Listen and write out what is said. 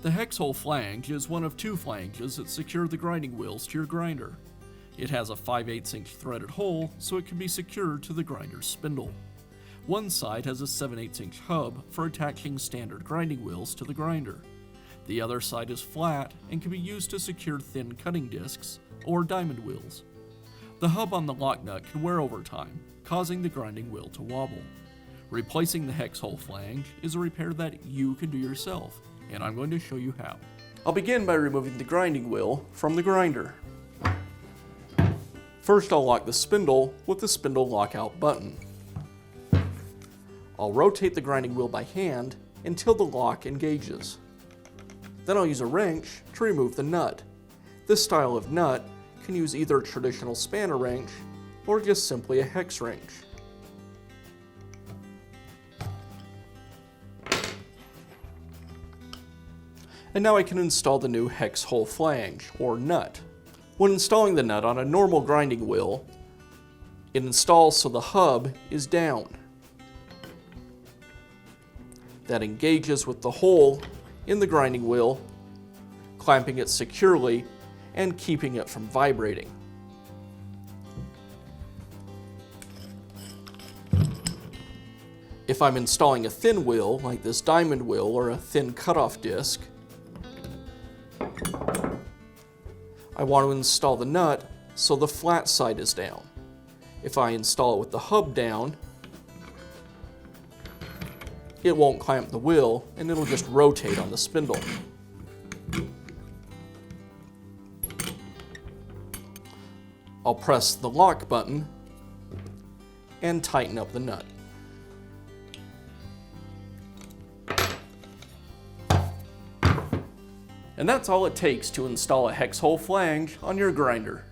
The Hex Hole Flange is one of two flanges that secure the grinding wheels to your grinder. It has a 5/8 inch threaded hole so it can be secured to the grinder's spindle. One side has a 7/8 inch hub for attaching standard grinding wheels to the grinder. The other side is flat and can be used to secure thin cutting discs or diamond wheels. The hub on the lock nut can wear over time, causing the grinding wheel to wobble. Replacing the Hex Hole Flange is a repair that you can do yourself, and I'm going to show you how. I'll begin by removing the grinding wheel from the grinder. First, I'll lock the spindle with the spindle lockout button. I'll rotate the grinding wheel by hand until the lock engages. Then I'll use a wrench to remove the nut. This style of nut can use either a traditional spanner wrench or just simply a hex wrench. And now I can install the new Hex Hole Flange, or nut. When installing the nut on a normal grinding wheel, it installs so the hub is down. That engages with the hole in the grinding wheel, clamping it securely and keeping it from vibrating. If I'm installing a thin wheel, like this diamond wheel or a thin cutoff disc, I want to install the nut so the flat side is down. If I install it with the hub down, it won't clamp the wheel and it'll just rotate on the spindle. I'll press the lock button and tighten up the nut. And that's all it takes to install a Hex Hole Flange on your grinder.